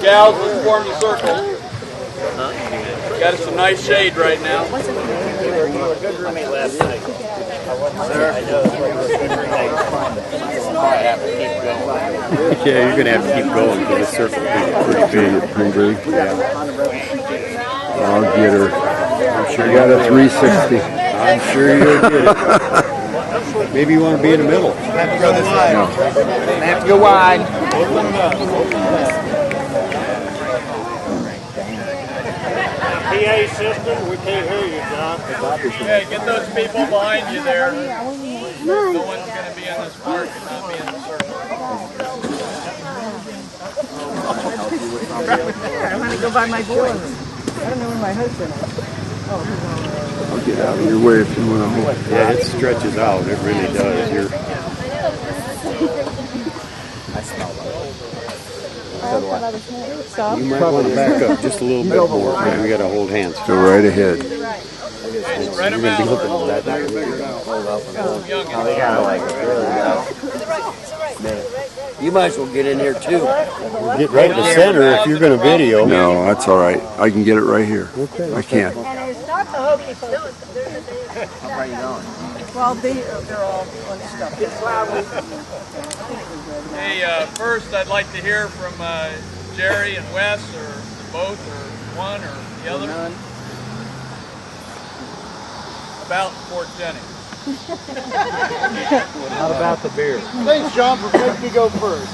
Gals, let's form the circle. Got us some nice shade right now. Yeah, you're going to have to keep going because this circle is pretty big. Yeah. I'll get her. I'm sure you got a 360. I'm sure you'll get it. Maybe you want to be in the middle. Have to go this way. No. Have to go wide. PA system, we can't hear you, John. Okay, get those people behind you there. No one's going to be in this park and not be in the circle. I want to go by my boys. I don't know where my husband is. I'll get out of your way if you want to hold. Yeah, it stretches out. It really does. You might want to back up just a little bit more. We got to hold hands. Go right ahead. Spread them out. You might as well get in here too. Get right in the center if you're going to video. No, that's all right. I can get it right here. I can't. And it's not the hokey pokey. How far are you going? Well, they're all on stuff. Hey, first I'd like to hear from Jerry and Wes, or both, or one, or the other, about Fort Jennings. How about the beer? Thanks, John, for making me go first.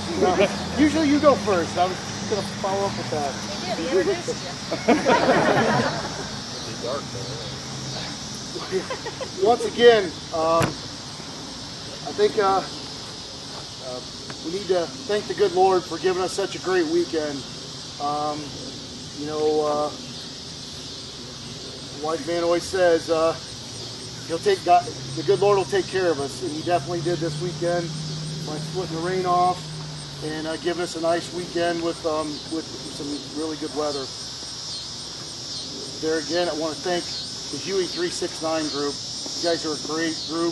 Usually you go first. I was going to follow up with that. Once again, I think we need to thank the good Lord for giving us such a great weekend. Like man always says, He'll take God, the good Lord will take care of us, and He definitely did this weekend by splitting the rain off and giving us a nice weekend with some really good weather. There again, I want to thank the Huey 369 group. You guys are a great group.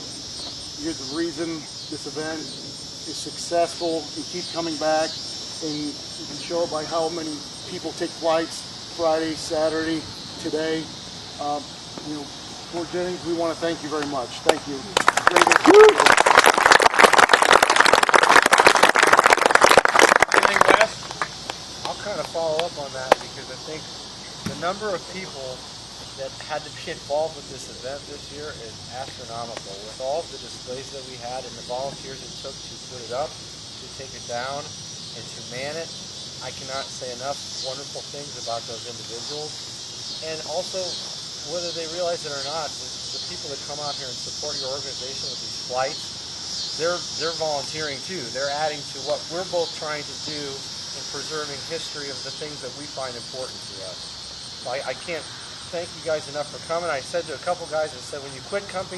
You're the reason this event is successful. You keep coming back, and you can show it by how many people take flights Friday, Saturday, today. Fort Jennings, we want to thank you very much. Thank you. Anything, Wes? I'll kind of follow up on that because I think the number of people that had to be involved with this event this year is astronomical. With all of the displays that we had and the volunteers it took to put it up, to take it down, and to man it, I cannot say enough wonderful things about those individuals. And also, whether they realize it or not, the people that come out here and support your organization with these flights, they're volunteering too. They're adding to what we're both trying to do in preserving history of the things that we find important to us. So I can't thank you guys enough for coming. I said to a couple guys, I said, when you quit coming,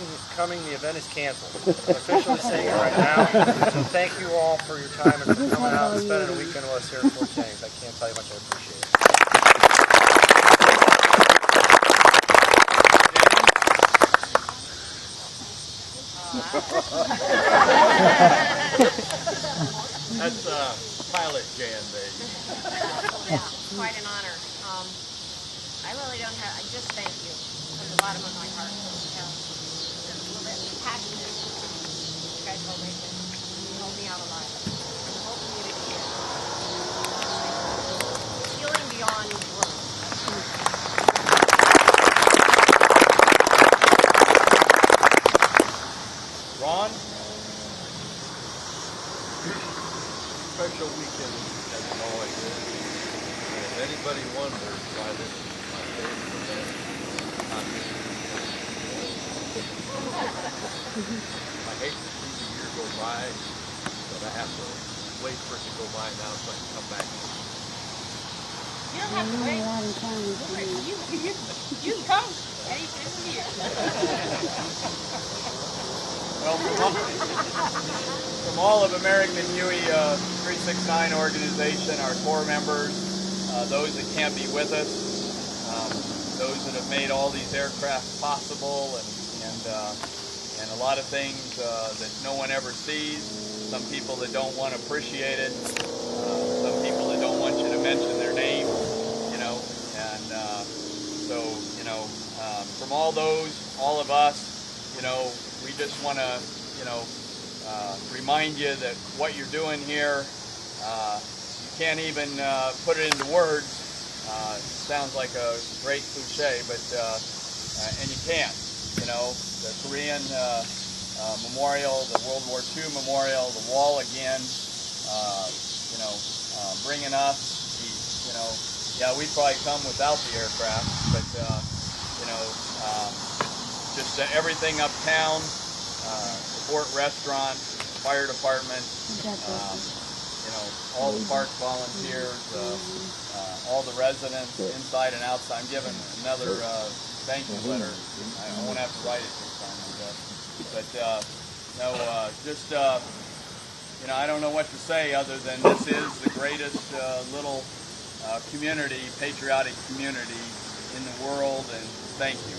the event is canceled. I'm officially saying it right now. So thank you all for your time and for coming out and spending a weekend with us here at Fort Jennings. I can't tell you how much I appreciate it. That's Pilot Jan, baby. Yeah, quite an honor. I really don't have, I just thank you from the bottom of my heart. Just a little bit passionate. You guys hold me out alive. And the whole community is healing beyond words. Ron? Special weekend as it always is. And if anybody wonders why this is my favorite event, I hate to see the year go by, but I have to wait for it to go by now so I can come back. You don't have to wait. You can come anytime of year. Well, from all of American Huey 369 organization, our core members, those that can't be with us, those that have made all these aircraft possible, and a lot of things that no one ever sees, some people that don't want to appreciate it, some people that don't want you to mention their from all of us, we just want to, remind you that what you're doing here, you can't even put it into words. Sounds like a great cliche, but and you can't. The Korean memorial, the World War II memorial, the wall again. Bringing us, yeah, we'd probably come without the aircraft, but just everything uptown, the Fort Restaurant, fire department, all the park volunteers, all the residents inside and outside. I'm giving another thank you letter. I won't have to write it this time, I guess. But I don't know what to say other than this is the greatest little community, patriotic community in the world, and thank you.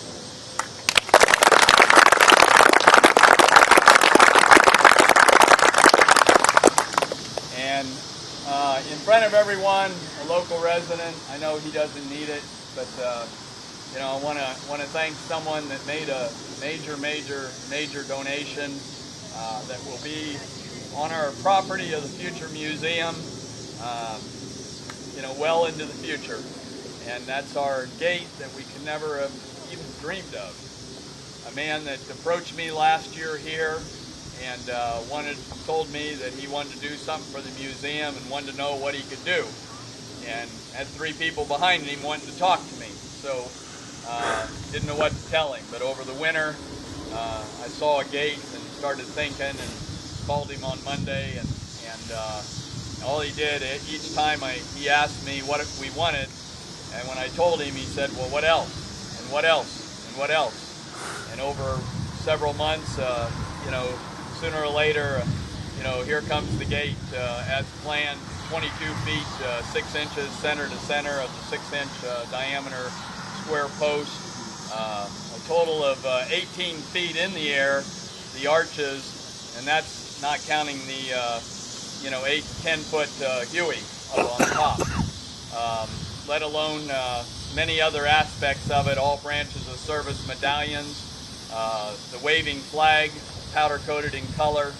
And in front of everyone, a local resident, I know he doesn't need it, but I want to thank someone that made a major donation that will be on our property of the future museum, well into the future. And that's our gate that we could never have even dreamed of. A man that approached me last year here and told me that he wanted to do something for the museum and wanted to know what he could do. And had 3 people behind him wanting to talk to me. So didn't know what to tell him. But over the winter, I saw a gate and started thinking and called him on Monday. And all he did, each time he asked me what we wanted. And when I told him, he said, well, what else? And what else? And what else? And over several months, sooner or later, here comes the gate as planned, 22 feet, 6 inches center to center of the 6-inch diameter square post. A total of 18 feet in the air, the arches, and that's not counting the 8 to 10 foot Huey up on top. Let alone many other aspects of it, all branches of service medallions, the waving flag, powder coated in color.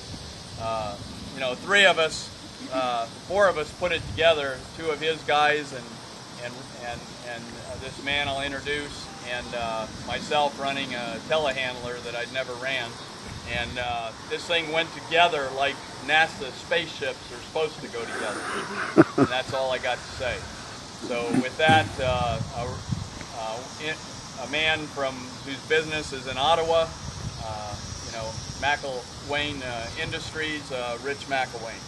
3 of us, 4 of us put it together, 2 of his guys and this man I'll introduce, and myself running a telehandler that I'd never ran. And this thing went together like NASA spaceships are supposed to go together. And that's all I got to say. So with that, a man whose business is in Ottawa, McElwain Industries, Rich McElwain.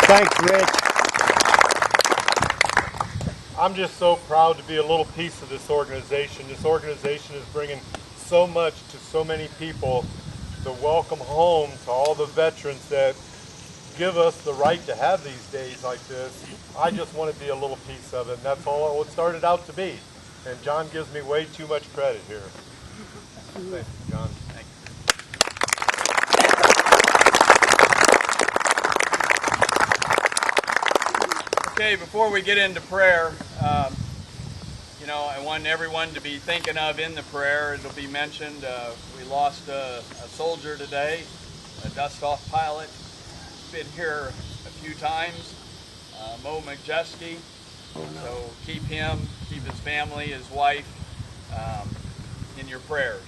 Thanks, Rich. I'm just so proud to be a little piece of this organization. This organization is bringing so much to so many people. The welcome home to all the veterans that give us the right to have these days like this. I just want to be a little piece of it, and that's all it started out to be. And John gives me way too much credit here. Thank you, John. Thank you. Okay, before we get into prayer, I want everyone to be thinking of in the prayer. It'll be mentioned, we lost a soldier today, a dust-off pilot. Been here a few times, Mo Majeski. So keep him, keep his family, his wife in your prayers.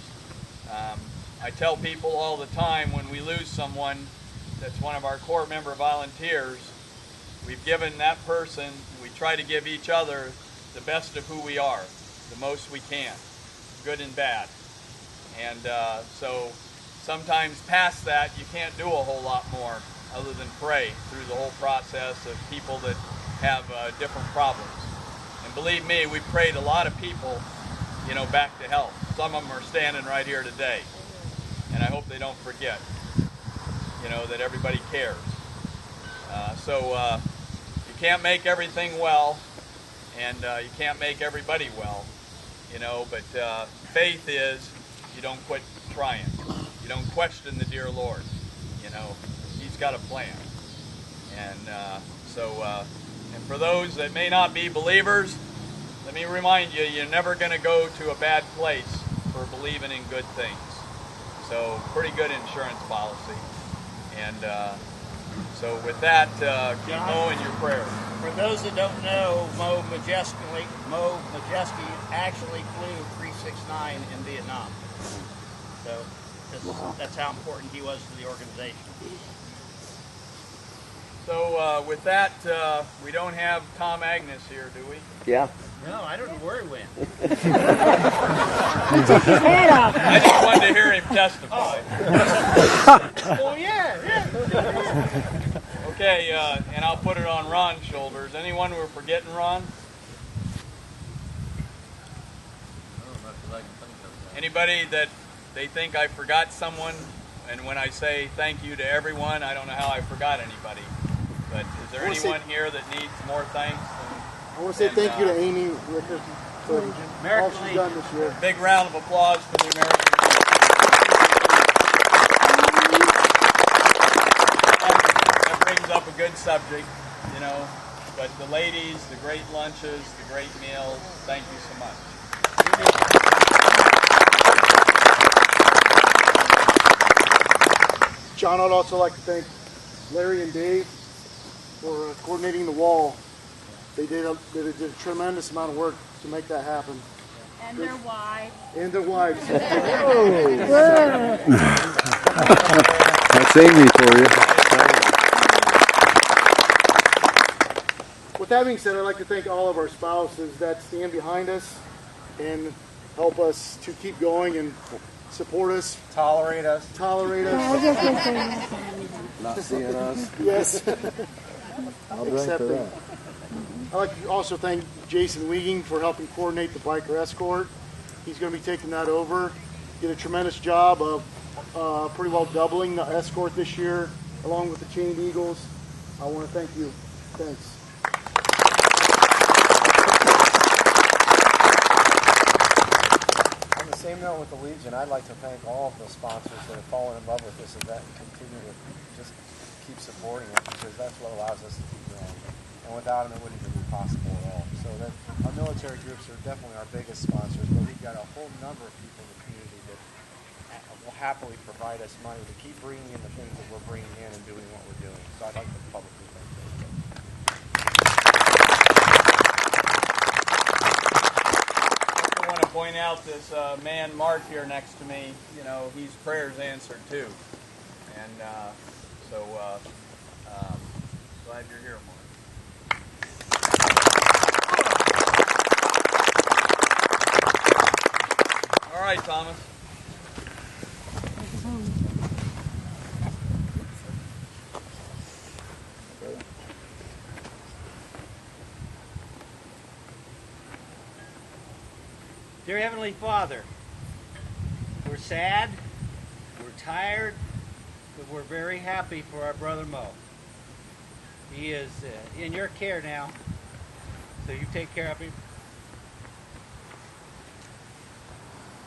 I tell people all the time when we lose someone that's one of our Corps member volunteers, we've given that person, we try to give each other the best of who we are, the most we can, good and bad. And so sometimes past that, you can't do a whole lot more other than pray through the whole process of people that have different problems. And believe me, we prayed a lot of people, back to health. Some of them are standing right here today. And I hope they don't forget, that everybody cares. You can't make everything well, and you can't make everybody well, but faith is you don't quit trying. You don't question the dear Lord, He's got a plan. And And for those that may not be believers, let me remind you, you're never going to go to a bad place for believing in good things. So pretty good insurance policy. And so with that, keep Mo in your prayers. For those that don't know, Mo Majeski actually flew 369 in Vietnam. So that's how important he was to the organization. So with that, we don't have Tom Agnes here, do we? Yeah. No, I don't know where he went. I just wanted to hear him testify. Oh yeah. Okay, and I'll put it on Ron's shoulders. Anyone we're forgetting, Ron? Anybody that they think I forgot someone? And when I say thank you to everyone, I don't know how I forgot anybody. But is there anyone here that needs more thanks? I want to say thank you to Amy Rickard for all she's done this year. Big round of applause for the American Legion. That brings up a good subject, you know. But the ladies, the great lunches, the great meals, thank you so much. John, I'd also like to thank Larry and Dave for coordinating the wall. They did a tremendous amount of work to make that happen. And their wives. And their wives. That's Amy for you. With that being said, I'd like to thank all of our spouses that stand behind us and help us to keep going and support us. Tolerate us. Not seeing us. Yes. I'll drink for that. I'd like to also thank Jason Wieging for helping coordinate the biker escort. He's going to be taking that over. Did a tremendous job of pretty well doubling the escort this year, along with the Chained Eagles. I want to thank you. Thanks. On the same note with the Legion, I'd like to thank all of the sponsors that have fallen in love with this event and continue to just keep supporting it, because that's what allows us to keep going. And without them, it wouldn't even be possible at all. So that our military groups are definitely our biggest sponsors, but we've got a whole number of people in the community that will happily provide us money to keep bringing in the things that we're bringing in and doing what we're doing. So I'd like to publicly thank them. I want to point out this man Mark here next to me. You know, he's prayers answered too, and so glad you're here, Mark. All right, Thomas. Dear Heavenly Father, we're sad, we're tired, but we're very happy for our brother Mo. He is in your care now, so you take care of him.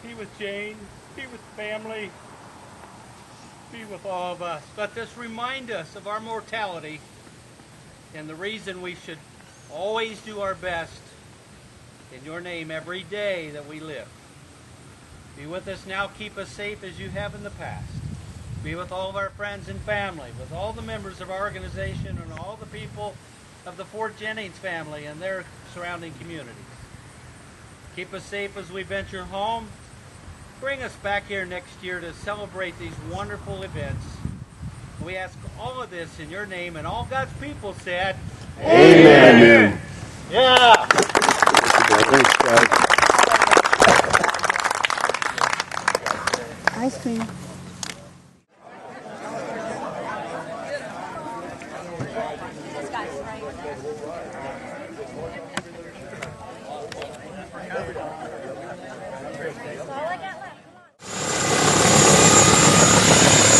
Be with Jane, be with family, be with all of us. But just remind us of our mortality and the reason we should always do our best in your name every day that we live. Be with us now, keep us safe as you have in the past. Be with all of our friends and family, with all the members of our organization and all the people of the Fort Jennings family and their surrounding communities. Keep us safe as we venture home. Bring us back here next year to celebrate these wonderful events. We ask all of this in your name, and all God's people said, Amen. Yeah. Thanks, guys. Ice cream.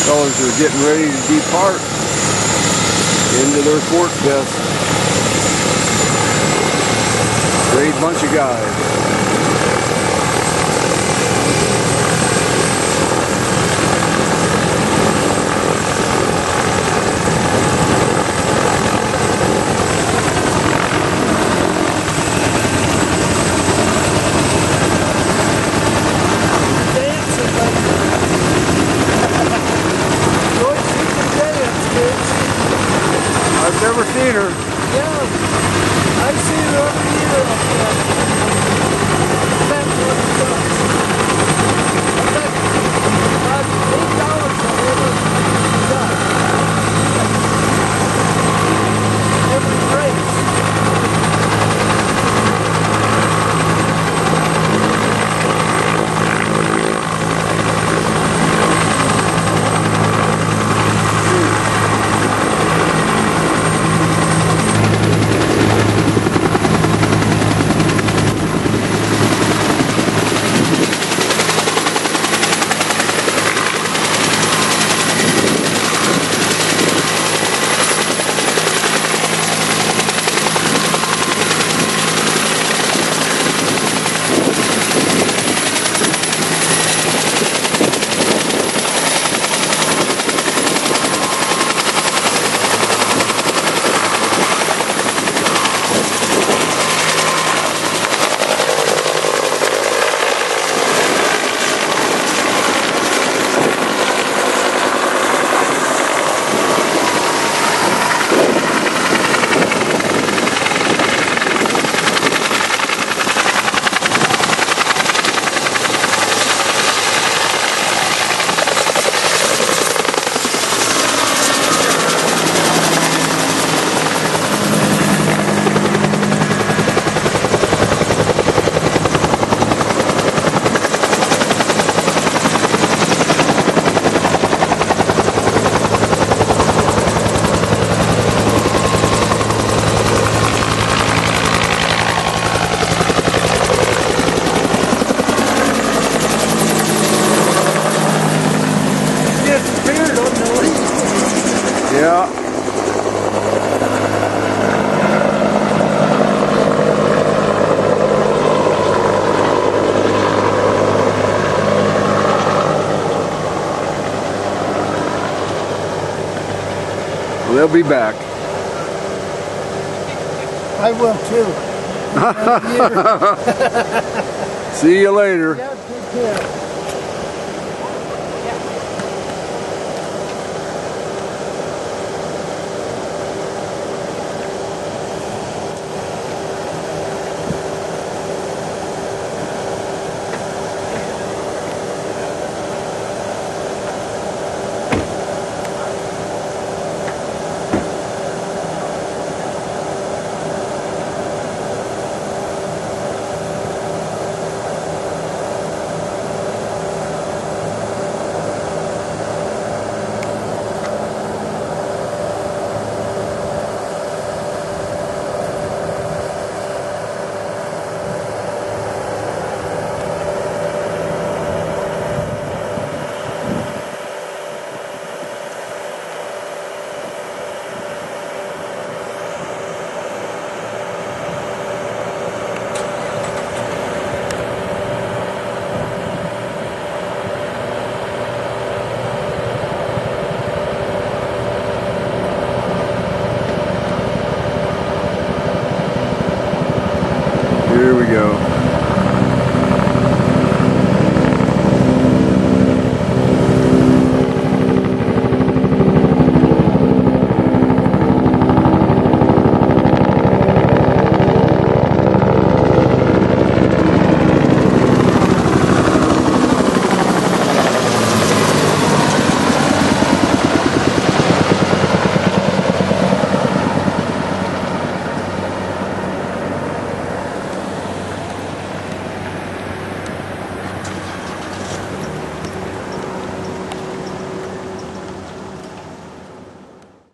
Fellas are getting ready to depart into their fort test. Great bunch of guys. I've never seen her. Yeah, I see her every year up there. That's what it does. I bet about $8 on every shot. Every race. Yeah. They'll be back. I will too. See you later. Yeah, take care.